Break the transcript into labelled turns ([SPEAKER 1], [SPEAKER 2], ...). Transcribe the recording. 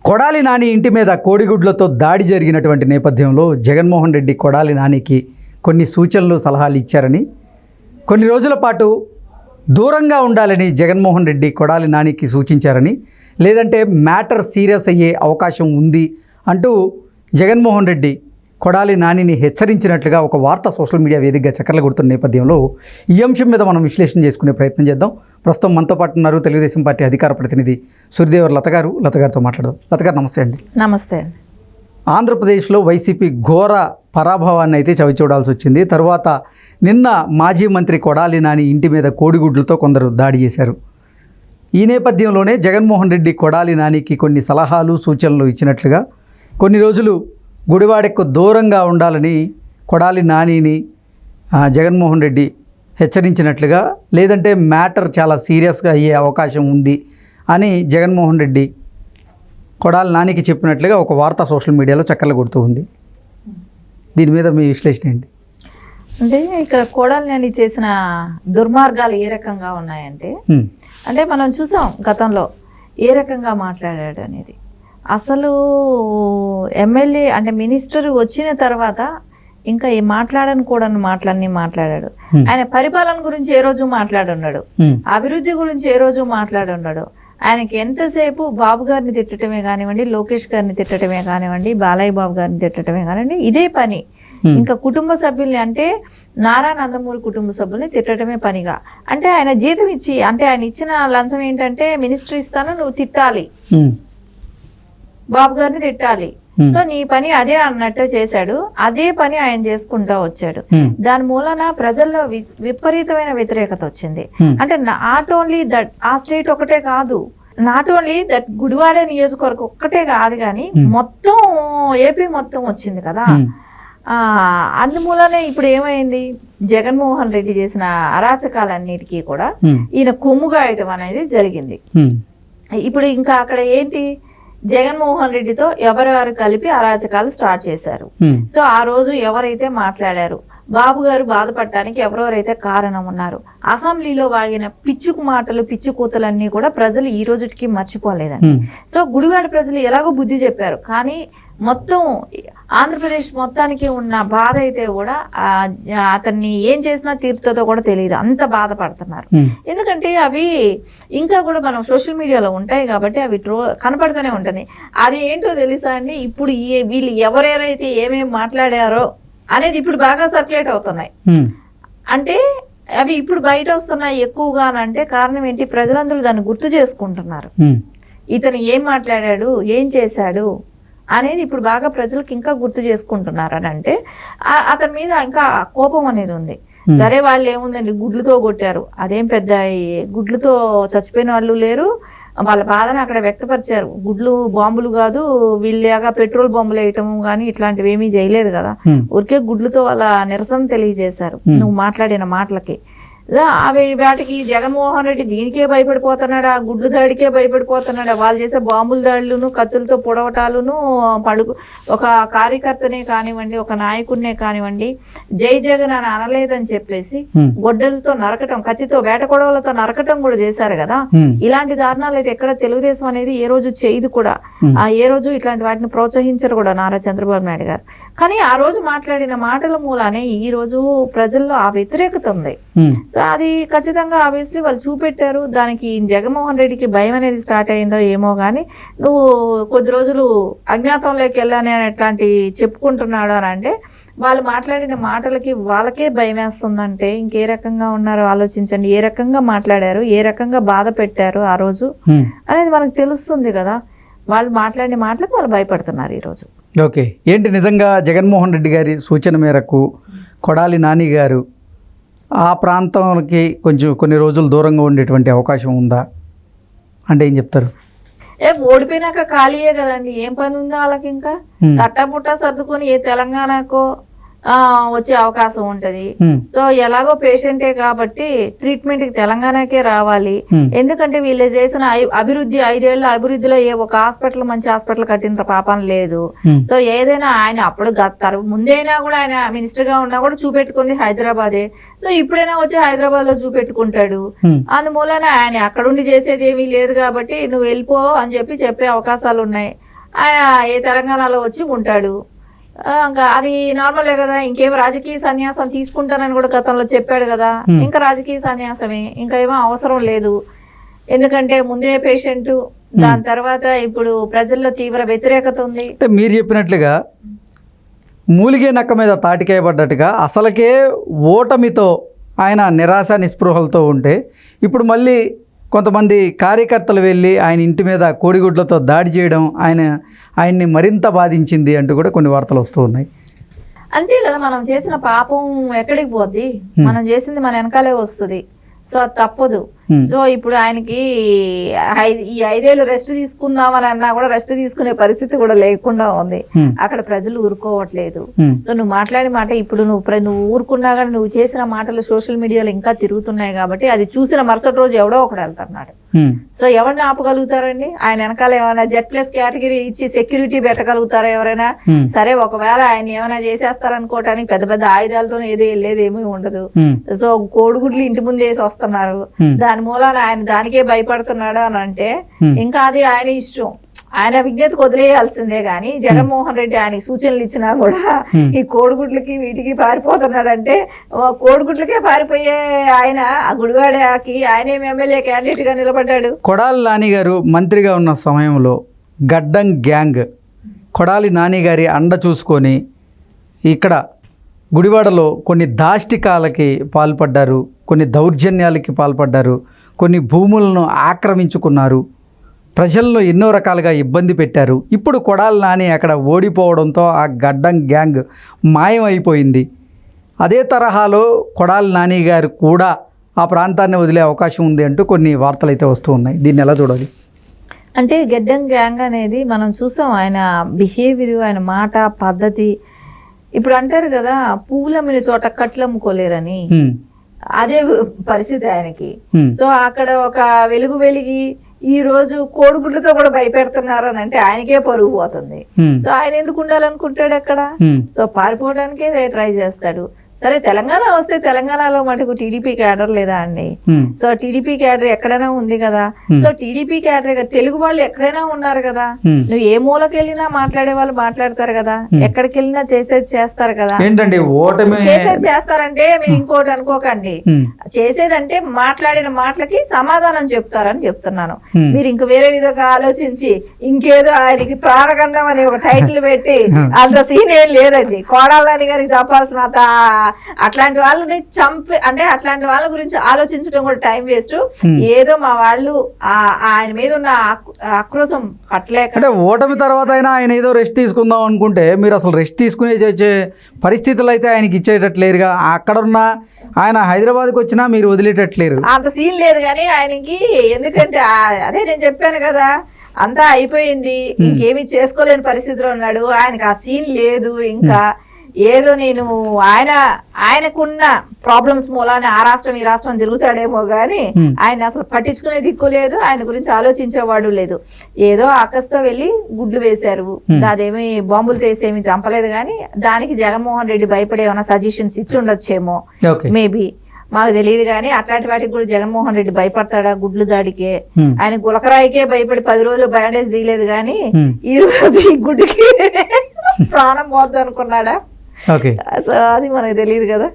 [SPEAKER 1] కొడాలి నాని ఇంటి మీద కోడిగుడ్లతో దాడి జరిగినటువంటి నేపథ్యంలో జగన్మోహన్ రెడ్డి కొడాలి నానికి కొన్ని సూచనలు సలహాలు ఇచ్చారని, కొన్ని రోజుల పాటు దూరంగా ఉండాలని జగన్మోహన్ రెడ్డి కొడాలి నానికి సూచించారని, లేదంటే మ్యాటర్ సీరియస్ అయ్యే అవకాశం ఉంది అంటూ జగన్మోహన్ రెడ్డి కొడాలి నానిని హెచ్చరించినట్లుగా ఒక వార్త సోషల్ మీడియా వేదికగా చక్కర్లు కొడుతున్న నేపథ్యంలో ఈ అంశం మీద మనం విశ్లేషణ చేసుకునే ప్రయత్నం చేద్దాం. ప్రస్తుతం మనతో పాటు ఉన్నారు తెలుగుదేశం పార్టీ అధికార ప్రతినిధి సూర్యదేవర్ లత గారితో మాట్లాడదాం. లత గారు నమస్తే అండి.
[SPEAKER 2] నమస్తే అండి.
[SPEAKER 1] ఆంధ్రప్రదేశ్లో వైసీపీ ఘోర పరాభవాన్ని అయితే చవిచూడాల్సి వచ్చింది. తర్వాత నిన్న మాజీ మంత్రి కొడాలి నాని ఇంటి మీద కోడిగుడ్లతో కొందరు దాడి చేశారు. ఈ నేపథ్యంలోనే జగన్మోహన్ రెడ్డి కొడాలి నానికి కొన్ని సలహాలు సూచనలు ఇచ్చినట్లుగా, కొన్ని రోజులు గుడివాడకు దూరంగా ఉండాలని కొడాలి నానిని జగన్మోహన్ రెడ్డి హెచ్చరించినట్లుగా, లేదంటే మ్యాటర్ చాలా సీరియస్గా అయ్యే అవకాశం ఉంది అని జగన్మోహన్ రెడ్డి కొడాలి నానికి చెప్పినట్లుగా ఒక వార్త సోషల్ మీడియాలో చక్కర్లు కొడుతూ ఉంది. దీని మీద మీ విశ్లేషణ ఏంటి?
[SPEAKER 2] అంటే ఇక్కడ కొడాలి నాని చేసిన దుర్మార్గాలు ఏ రకంగా ఉన్నాయంటే, అంటే మనం చూసాం గతంలో ఏ రకంగా మాట్లాడాడు అనేది. అసలు ఎమ్మెల్యే అంటే మినిస్టర్ వచ్చిన తర్వాత ఇంకా ఏ మాట్లాడని కూడా మాట్లాడాడు. ఆయన పరిపాలన గురించి ఏ రోజు మాట్లాడున్నాడు, అభివృద్ధి గురించి ఏ రోజు మాట్లాడున్నాడు. ఆయనకి ఎంతసేపు బాబు గారిని తిట్టడమే కానివ్వండి, లోకేష్ గారిని తిట్టడమే కానివ్వండి, బాలయ్య బాబు గారిని తిట్టడమే కానివ్వండి, ఇదే పని. ఇంకా కుటుంబ సభ్యుల్ని అంటే నారా నందమూరి కుటుంబ సభ్యుల్ని తిట్టడమే పనిగా. అంటే ఆయన జీతం ఇచ్చి, అంటే ఆయన ఇచ్చిన లంచం ఏంటంటే మినిస్టర్ ఇస్తాను, నువ్వు తిట్టాలి, బాబు గారిని తిట్టాలి. సో నీ పని అదే అన్నట్టు చేశాడు. అదే పని ఆయన చేసుకుంటా వచ్చాడు. దాని మూలన ప్రజల్లో విపరీతమైన వ్యతిరేకత వచ్చింది. అంటే నాట్ ఓన్లీ దట్ ఆ స్టేట్ ఒకటే కాదు, నాట్ ఓన్లీ దట్ గుడివాడ నియోజకవర్గం ఒక్కటే కాదు, కానీ మొత్తం ఏపీ మొత్తం వచ్చింది కదా. అందుమూలనే ఇప్పుడు ఏమైంది, జగన్మోహన్ రెడ్డి చేసిన అరాచకాలన్నిటికీ కూడా ఈయన కొమ్ముగాయటం అనేది జరిగింది. ఇప్పుడు ఇంకా అక్కడ ఏంటి, జగన్మోహన్ రెడ్డితో ఎవరెవరు కలిపి అరాచకాలు స్టార్ట్ చేశారు. సో ఆ రోజు ఎవరైతే మాట్లాడారు, బాబు గారు బాధపడటానికి ఎవరెవరైతే కారణం ఉన్నారు, అసెంబ్లీలో వాగిన పిచ్చుకు మాటలు పిచ్చు కూతలన్నీ కూడా ప్రజలు ఈ రోజుకి మర్చిపోలేదండి. సో గుడివాడ ప్రజలు ఎలాగో బుద్ధి చెప్పారు, కానీ మొత్తం ఆంధ్రప్రదేశ్ మొత్తానికి ఉన్న బాధ అయితే కూడా అతన్ని ఏం చేసినా తీరుతుందో కూడా తెలియదు, అంత బాధపడుతున్నారు. ఎందుకంటే అవి ఇంకా కూడా మనం సోషల్ మీడియాలో ఉంటాయి కాబట్టి అవి కనపడుతూనే ఉంటుంది. అది ఏంటో తెలుసా అండి, ఇప్పుడు వీళ్ళు ఎవరెవరైతే ఏమేమి మాట్లాడారో అనేది ఇప్పుడు బాగా సర్క్యులేట్ అవుతున్నాయి. అంటే అవి ఇప్పుడు బయట వస్తున్నాయి ఎక్కువగా. అంటే కారణం ఏంటి, ప్రజలందరూ దాన్ని గుర్తు చేసుకుంటున్నారు. ఇతను ఏం మాట్లాడాడు, ఏం చేశాడు అనేది ఇప్పుడు బాగా ప్రజలకు ఇంకా గుర్తు చేసుకుంటున్నారు. అని అంటే అతని మీద ఇంకా కోపం అనేది ఉంది. సరే వాళ్ళు ఏముందండి, గుడ్లతో కొట్టారు, అదేం పెద్ద గుడ్లతో చచ్చిపోయిన వాళ్ళు లేరు, వాళ్ళ బాధను అక్కడ వ్యక్తపరిచారు. గుడ్లు బాంబులు కాదు, వీళ్ళగా పెట్రోల్ బాంబులు వేయటం కానీ ఇట్లాంటివి ఏమీ చేయలేదు కదా, ఊరికే గుడ్లతో వాళ్ళ నిరసన తెలియజేశారు నువ్వు మాట్లాడిన మాటలకి. వాటికి జగన్మోహన్ రెడ్డి దీనికే భయపడిపోతున్నాడు, ఆ గుడ్లు దాడికే భయపడిపోతున్నాడు. వాళ్ళు చేసే బాంబుల దాడులను, కత్తులతో పొడవటాలను, ఒక కార్యకర్తనే కానివ్వండి, ఒక నాయకుడినే కానివ్వండి, జై జగన్ అని అనలేదని చెప్పేసి గొడ్డలతో నరకటం, కత్తితో వేట కొడవలతో నరకటం కూడా చేశారు కదా. ఇలాంటి దారుణాలు అయితే ఎక్కడ తెలుగుదేశం అనేది ఏ రోజు చేయదు కూడా, ఏ రోజు ఇట్లాంటి వాటిని ప్రోత్సహించరు కూడా నారా చంద్రబాబు నాయుడు గారు. కానీ ఆ రోజు మాట్లాడిన మాటల మూలానే ఈ రోజు ప్రజల్లో ఆ వ్యతిరేకత ఉంది. సో అది ఖచ్చితంగా ఆబ్వియస్లీ వాళ్ళు చూపెట్టారు. దానికి జగన్మోహన్ రెడ్డికి భయం అనేది స్టార్ట్ అయిందో ఏమో కానీ, నువ్వు కొద్ది రోజులు అజ్ఞాతంలోకి వెళ్ళాని అని ఎట్లాంటి చెప్పుకుంటున్నాడు అని అంటే, వాళ్ళు మాట్లాడిన మాటలకి వాళ్ళకే భయం వేస్తుందంటే ఇంకే రకంగా ఉన్నారో ఆలోచించండి. ఏ రకంగా మాట్లాడారు, ఏ రకంగా బాధ పెట్టారు ఆ రోజు అనేది మనకు తెలుస్తుంది కదా. వాళ్ళు మాట్లాడిన మాటలకు వాళ్ళు భయపడుతున్నారు ఈరోజు.
[SPEAKER 1] ఓకే, ఏంటి నిజంగా జగన్మోహన్ రెడ్డి గారి సూచన మేరకు కొడాలి నాని గారు ఆ ప్రాంతానికి కొన్ని రోజులు దూరంగా ఉండేటువంటి అవకాశం ఉందా అంటే ఏం చెప్తారు?
[SPEAKER 2] ఓడిపోయినాక ఖాళీయే కదండి, ఏం పని ఉందో వాళ్ళకి. ఇంకా తట్టబుట్ట సర్దుకొని ఏ తెలంగాణకో వచ్చే అవకాశం ఉంటది. సో ఎలాగో పేషెంటే కాబట్టి ట్రీట్మెంట్ కి తెలంగాణకే రావాలి. ఎందుకంటే వీళ్ళు చేసిన అభివృద్ధి 5 ఏళ్ల అభివృద్ధిలో ఏ ఒక హాస్పిటల్ మంచి హాస్పిటల్ కట్టిన పాపం లేదు. సో ఏదైనా ఆయన అప్పుడు ముందైనా కూడా ఆయన మినిస్టర్ గా ఉన్నా కూడా చూపెట్టుకుంది హైదరాబాదే. సో ఇప్పుడైనా వచ్చి హైదరాబాద్ లో చూపెట్టుకుంటాడు. అందుమూలన ఆయన అక్కడుండి చేసేది ఏమీ లేదు కాబట్టి నువ్వు వెళ్ళిపో అని చెప్పే అవకాశాలు ఉన్నాయి. ఆయన ఏ తెలంగాణలో వచ్చి ఉంటాడు. ఇంకా అది నార్మలే కదా, ఇంకేం రాజకీయ సన్యాసం తీసుకుంటానని కూడా గతంలో చెప్పాడు కదా. ఇంకా రాజకీయ సన్యాసమే, ఇంకా ఏమో అవసరం లేదు. ఎందుకంటే ముందే పేషెంట్, దాని తర్వాత ఇప్పుడు ప్రజల్లో తీవ్ర వ్యతిరేకత ఉంది.
[SPEAKER 1] అంటే మీరు చెప్పినట్లుగా మూలిగే నక్క మీద తాటికాయ పడ్డట్టుగా అసలకే ఓటమితో ఆయన నిరాశ నిస్పృహలతో ఉంటే ఇప్పుడు మళ్ళీ కొంతమంది కార్యకర్తలు వెళ్ళి ఆయన ఇంటి మీద కోడిగుడ్లతో దాడి చేయడం ఆయన్ని మరింత బాధించింది అంటూ కూడా కొన్ని వార్తలు వస్తూ ఉన్నాయి.
[SPEAKER 2] అంతే కదా, మనం చేసిన పాపం ఎక్కడికి పోద్ది, మనం చేసింది మన వెనకాలే వస్తుంది. సో అది తప్పదు. సో ఇప్పుడు ఆయనకి ఈ 5 ఏళ్ళు రెస్ట్ తీసుకుందామని అన్నా కూడా రెస్ట్ తీసుకునే పరిస్థితి కూడా లేకుండా ఉంది. అక్కడ ప్రజలు ఊరుకోవట్లేదు. సో నువ్వు మాట్లాడే మాట ఇప్పుడు నువ్వు ఊరుకున్నా కానీ నువ్వు చేసిన మాటలు సోషల్ మీడియాలో ఇంకా తిరుగుతున్నాయి కాబట్టి అది చూసిన మరుసటి రోజు ఎవడో ఒకడు వెళ్తున్నాడు. సో ఎవరిని ఆపగలుగుతారండి? ఆయన వెనకాల ఏమైనా Z+ కేటగిరీ ఇచ్చి సెక్యూరిటీ పెట్టగలుగుతారా ఎవరైనా? సరే, ఒకవేళ ఆయన ఏమైనా చేసేస్తారనుకోవటానికి పెద్ద పెద్ద ఆయుధాలతో ఏదో వెళ్ళేది ఏమీ ఉండదు. సో కోడిగుడ్లు ఇంటి ముందు వేసి వస్తున్నారు, దాని మూలాన ఆయన దానికే భయపడుతున్నాడు అని అంటే ఇంకా అది ఆయన ఇష్టం. ఆయన విజ్ఞతకు వదిలేయాల్సిందే గాని జగన్మోహన్ రెడ్డి ఆయన సూచనలు ఇచ్చినా కూడా ఈ కోడిగుడ్లకి వీటికి పారిపోతున్నాడంటే కోడిగుడ్లకే పారిపోయే ఆయన ఆ గుడివాడకి ఆయనే ఎమ్మెల్యే క్యాండిడేట్ గా నిలబడ్డాడు.
[SPEAKER 1] కొడాలి నాని గారు మంత్రిగా ఉన్న సమయంలో గడ్డం గ్యాంగ్ కొడాలి నాని గారి అండ చూసుకొని ఇక్కడ గుడివాడలో కొన్ని దాష్టికాలకి పాల్పడ్డారు, కొన్ని దౌర్జన్యాలకి పాల్పడ్డారు, కొన్ని భూములను ఆక్రమించుకున్నారు, ప్రజలను ఎన్నో రకాలుగా ఇబ్బంది పెట్టారు. ఇప్పుడు కొడాలి నాని అక్కడ ఓడిపోవడంతో ఆ గడ్డం గ్యాంగ్ మాయమైపోయింది. అదే తరహాలో కొడాలి నాని గారు కూడా ఆ ప్రాంతాన్ని వదిలే అవకాశం ఉంది అంటూ కొన్ని వార్తలు అయితే వస్తూ ఉన్నాయి. దీన్ని ఎలా చూడాలి?
[SPEAKER 2] అంటే గడ్డం గ్యాంగ్ అనేది మనం చూసాం, ఆయన బిహేవియర్, ఆయన మాట పద్ధతి. ఇప్పుడు అంటారు కదా, పువ్వులు అమ్మిన చోట కట్లు అమ్ముకోలేరని, అదే పరిస్థితి ఆయనకి. సో అక్కడ ఒక వెలిగి ఈ రోజు కోడిగుడ్లతో కూడా భయపెడుతున్నారు అని అంటే ఆయనకే పరుగు పోతుంది. సో ఆయన ఎందుకు ఉండాలనుకుంటాడు అక్కడ? సో పారిపోవడానికే ట్రై చేస్తాడు. సరే, తెలంగాణ వస్తే తెలంగాణలో మటుకు టీడీపీ క్యాడర్ లేదా అండి? సో టీడీపీ క్యాడర్ ఎక్కడైనా ఉంది కదా. సో టీడీపీ క్యాడర్ తెలుగు వాళ్ళు ఎక్కడైనా ఉన్నారు కదా. నువ్వు ఏ మూలకి వెళ్ళినా మాట్లాడే వాళ్ళు మాట్లాడతారు కదా, ఎక్కడికి వెళ్ళినా చేసేది చేస్తారు కదా.
[SPEAKER 1] ఏంటండి
[SPEAKER 2] చేసేది చేస్తారంటే మీరు ఇంకోటి అనుకోకండి, చేసేదంటే మాట్లాడిన మాటలకి సమాధానం చెప్తారని చెప్తున్నాను. మీరు ఇంక వేరే విధంగా ఆలోచించి ఇంకేదో ఆయనకి ప్రాణగండం అని ఒక టైటిల్ పెట్టి అంత సీన్ ఏం లేదండి. కొడాలి గారికి చెప్పాల్సిన అట్లాంటి వాళ్ళని అంటే అట్లాంటి వాళ్ళ గురించి ఆలోచించడం కూడా టైం వేస్ట్. ఏదో మా వాళ్ళు ఆయన మీద ఉన్న ఆక్రోశం పట్టలేక,
[SPEAKER 1] అంటే ఓటమి తర్వాత అయినా ఆయన ఏదో రెస్ట్ తీసుకుందాం అనుకుంటే మీరు అసలు రెస్ట్ తీసుకునే పరిస్థితులు అయితే ఆయనకి ఇచ్చేటట్లేరుగా. అక్కడున్న ఆయన హైదరాబాద్కి వచ్చినా మీరు వదిలేటట్లేరు.
[SPEAKER 2] అంత సీన్ లేదు కానీ ఆయనకి. ఎందుకంటే అదే నేను చెప్పాను కదా, అంతా అయిపోయింది, ఇంకేమీ చేసుకోలేని పరిస్థితిలో ఉన్నాడు. ఆయనకి ఆ సీన్ లేదు. ఇంకా ఏదో నేను ఆయనకున్న ప్రాబ్లమ్స్ మూలాన్ని ఆ రాష్ట్రం ఈ రాష్ట్రం తిరుగుతాడేమో గాని ఆయన అసలు పట్టించుకునే దిక్కు లేదు, ఆయన గురించి ఆలోచించేవాడు లేదు. ఏదో ఆకస్తో వెళ్ళి గుడ్లు వేశారు, అదేమి బాంబులు తీసేమి చంపలేదు కానీ దానికి జగన్మోహన్ రెడ్డి భయపడే ఏమైనా సజెషన్స్ ఇచ్చి ఉండొచ్చేమో మేబీ, మాకు తెలియదు కానీ అట్లాంటి వాటికి కూడా జగన్మోహన్ రెడ్డి భయపడతాడా? గుడ్లు దాడికే ఆయన గులకరాయికే భయపడి 10 రోజులు బ్యాండేజ్ తీయలేదు కానీ ఈ రోజు ఈ గుడ్డుకి ప్రాణం పోద్దు అనుకున్నాడా?
[SPEAKER 1] ఓకే,
[SPEAKER 2] సో అది మనకు తెలియదు కదా.